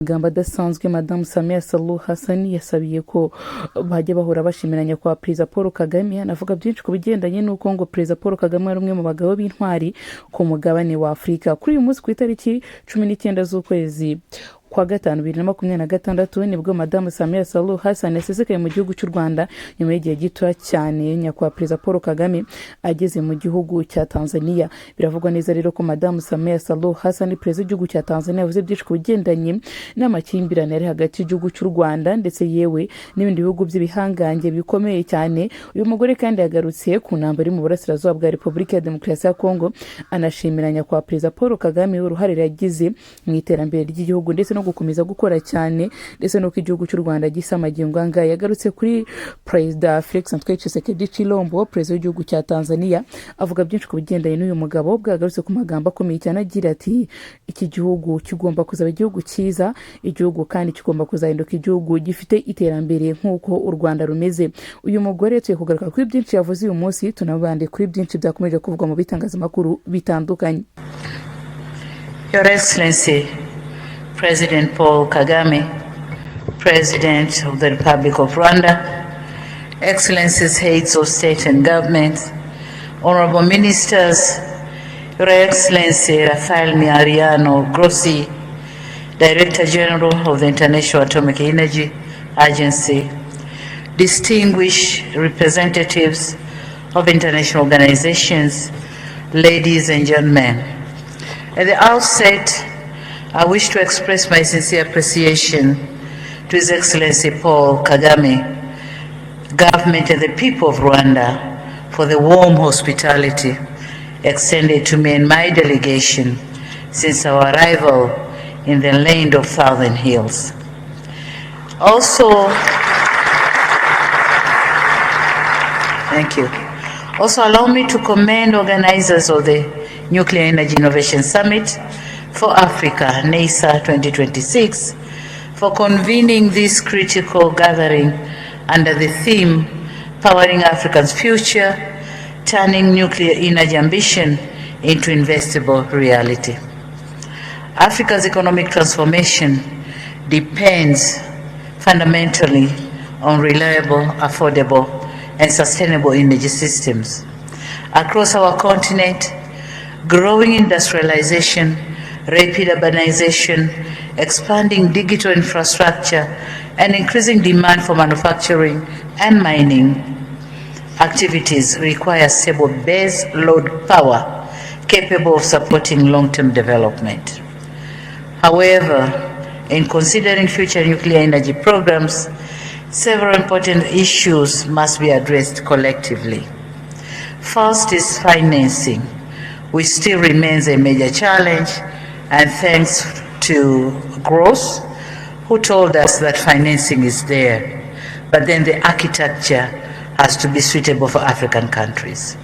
Gamba adasanzwe Madamu Samia Suluhu Hassan yasabiye ko bajya bahora bashimiranya kwa Perezida Paul Kagame. Anavuga byinshi ku bigendanye n'uko ngo Perezida Paul Kagame ari umwe mu bagabo b'intwari ku mugabane wa Afurika. Kuri uyu munsi ku itariki 19 z'ukwezi kwa gatanu 2026 nibwo Madamu Samia Suluhu Hassan yasesekaye mu gihugu cy'u Rwanda nyuma y'igihe gito cyane nyakwa Perezida Paul Kagame ageze mu gihugu cya Tanzania. Biravugwa neza rero ko Madamu Samia Suluhu Hassan Perezida w'igihugu cya Tanzania yavuze byinshi ku bigendanye n'amakimbirane ari hagati y'igihugu cy'u Rwanda ndetse yewe n'ibindi bihugu by'ibihangange bikomeye cyane. Uyu mugore kandi yagarutse ku ntambara iri mu burasirazuba bwa Repubulika ya Demokarasi ya Congo, anashimiranya kwa Perezida Paul Kagame uruhare yagize mu iterambere ry'igihugu ndetse no gukomeza gukora cyane ndetse no k'igihugu cy'u Rwanda gisa magingo anga. Yagarutse kuri Perezida Felix Antoine Tshisekedi Tshilombo Perezida w'igihugu cya Tanzania, avuga byinshi ku bigendanye n'uyu mugabo. Bwagarutse ku magambo akomeye cyane agira ati iki gihugu kigomba kuzaba igihugu cyiza, igihugu kandi kigomba kuzahinduka igihugu gifite iterambere nk'uko u Rwanda rumeze. Uyu mugore tuye kugaruka kuri byinshi yavuze uyu munsi, tunabande kuri byinshi byakomeje kuvugwa mu bitangazamakuru bitandukanye. Your Excellency President Paul Kagame, President of the Republic of Rwanda, Excellencies, Heads of State and Government, Honorable Ministers, Your Excellency Rafael Mariano Grossi, Director General of the International Atomic Energy Agency, distinguished representatives of international organizations, ladies and gentlemen. At the outset, I wish to express my sincere appreciation to His Excellency Paul Kagame, government and the people of Rwanda for the warm hospitality extended to me and my delegation since our arrival in the land of Southern Hills. Thank you. Also, allow me to commend organizers of the Nuclear Energy Innovation Summit for Africa, NESA 2026, for convening this critical gathering under the theme, Powering Africa's Future, Turning Nuclear Energy Ambition into Investable Reality. Africa's economic transformation depends fundamentally on reliable, affordable, and sustainable energy systems. Across our continent, growing industrialization, rapid urbanization, expanding digital infrastructure, and increasing demand for manufacturing and mining activities require stable base load power capable of supporting long-term development. However, in considering future nuclear energy programs, several important issues must be addressed collectively. First is financing, which still remains a major challenge, and thanks to Gross, who told us that financing is there, but then the architecture has to be suitable for African countries.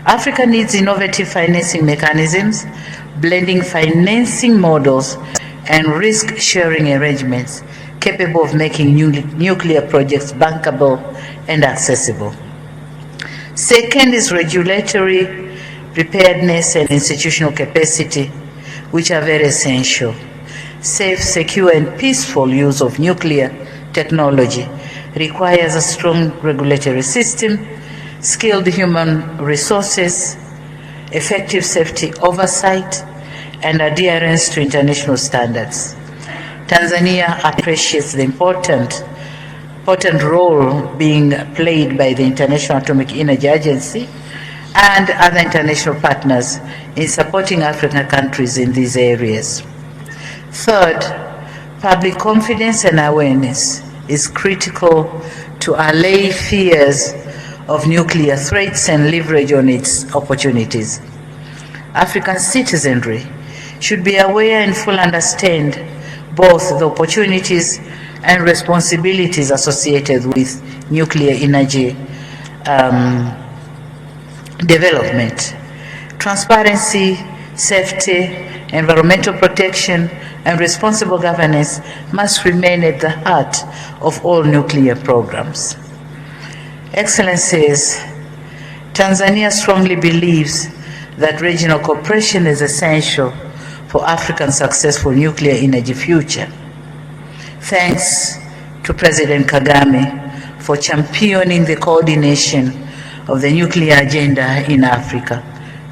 Africa needs innovative financing mechanisms, blending financing models and risk-sharing arrangements capable of making nuclear projects bankable and accessible. Second is regulatory preparedness and institutional capacity, which are very essential. Safe, secure, and peaceful use of nuclear technology requires a strong regulatory system, skilled human resources, effective safety oversight, and adherence to international standards. Tanzania appreciates the important role being played by the International Atomic Energy Agency and other international partners in supporting African countries in these areas. Third, public confidence and awareness is critical to allay fears of nuclear threats and leverage on its opportunities. African citizenry should be aware and fully understand both the opportunities and responsibilities associated with nuclear energy development. Transparency, safety, environmental protection, and responsible governance must remain at the heart of all nuclear programs. Excellencies, Tanzania strongly believes that regional cooperation is essential for Africa's successful nuclear energy future. Thanks to President Kagame for championing the coordination of the nuclear agenda in Africa.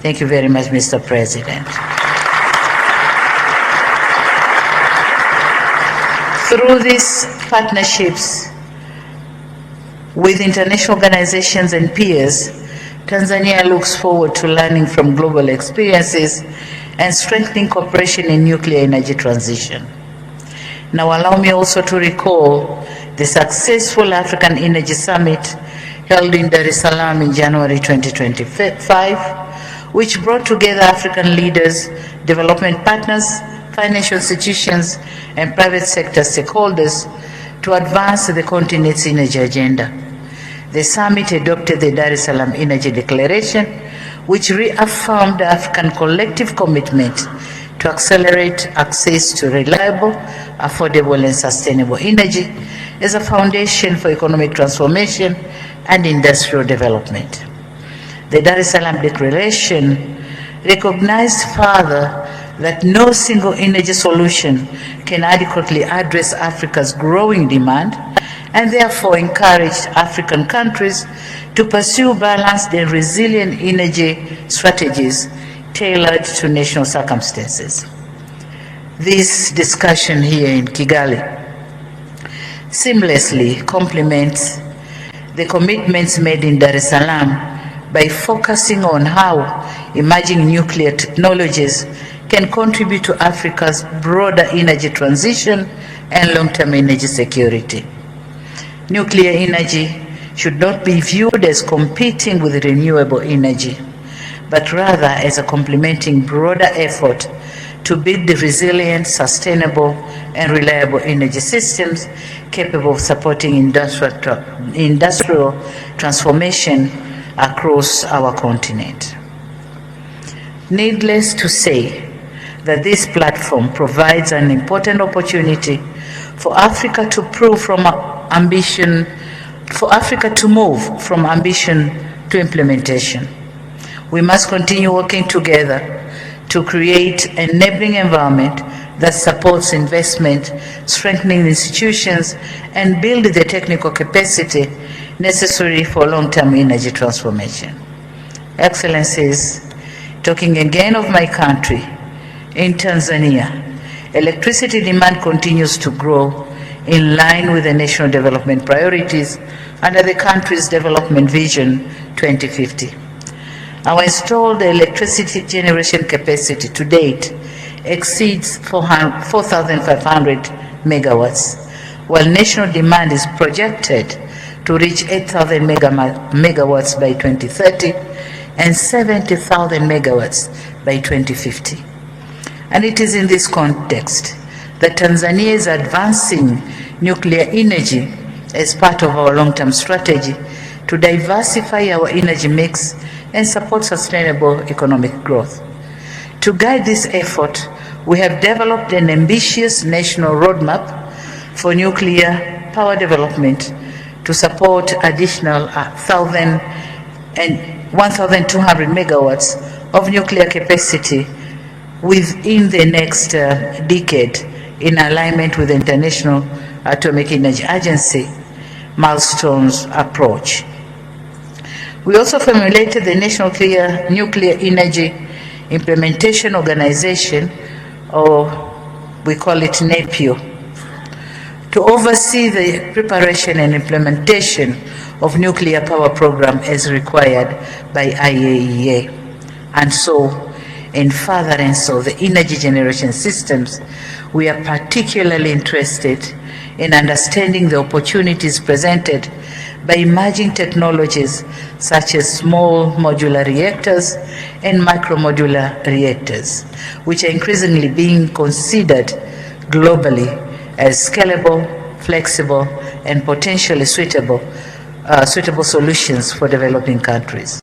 Thank you very much, Mr. President. Through these partnerships with international organizations and peers, Tanzania looks forward to learning from global experiences and strengthening cooperation in nuclear energy transition. Now allow me also to recall the successful African Energy Summit held in Dar es Salaam in January 2025, which brought together African leaders, development partners, financial institutions, and private sector stakeholders to advance the continent's energy agenda. The summit adopted the Dar es Salaam Energy Declaration, which reaffirmed the African collective commitment to accelerate access to reliable, affordable, and sustainable energy as a foundation for economic transformation and industrial development. The Dar es Salaam Declaration recognized further that no single energy solution can adequately address Africa's growing demand, and therefore encouraged African countries to pursue balanced and resilient energy strategies tailored to national circumstances. This discussion here in Kigali seamlessly complements the commitments made in Dar es Salaam by focusing on how emerging nuclear technologies can contribute to Africa's broader energy transition and long-term energy security. Nuclear energy should not be viewed as competing with renewable energy, but rather as a complementing broader effort to build the resilient, sustainable, and reliable energy systems capable of supporting industrial transformation across our continent. Needless to say that this platform provides an important opportunity for Africa to move from ambition to implementation. We must continue working together to create an enabling environment that supports investment, strengthening institutions, and build the technical capacity necessary for long-term energy transformation. Excellencies, talking again of my country, in Tanzania, electricity demand continues to grow in line with the national development priorities under the country's Development Vision 2050. Our installed electricity generation capacity to date exceeds 4,500 megawatts, while national demand is projected to reach 8,000 megawatts by 2030 and 70,000 megawatts by 2050. And it is in this context that Tanzania is advancing nuclear energy as part of our long-term strategy to diversify our energy mix and support sustainable economic growth. To guide this effort, we have developed an ambitious national roadmap for nuclear power development to support additional 1,200 megawatts of nuclear capacity within the next decade, in alignment with the International Atomic Energy Agency milestones approach. We also formulated the National Nuclear Energy Implementation Organization, or we call it NEPIO, to oversee the preparation and implementation of nuclear power program as required by IAEA. And so, in furtherance of the energy generation systems, we are particularly interested in understanding the opportunities presented by emerging technologies such as small modular reactors and micromodular reactors, which are increasingly being considered globally as scalable, flexible, and potentially suitable solutions for developing countries.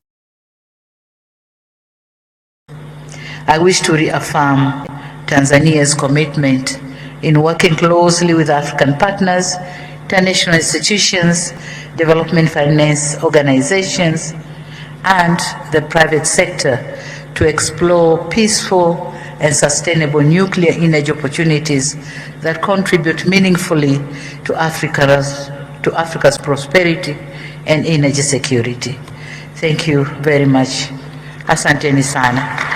I wish to reaffirm Tanzania's commitment in working closely with African partners, international institutions, development finance organizations, and the private sector to explore peaceful, and sustainable nuclear energy opportunities that contribute meaningfully to Africa's prosperity and energy security. Thank you very much. Asanteni sana.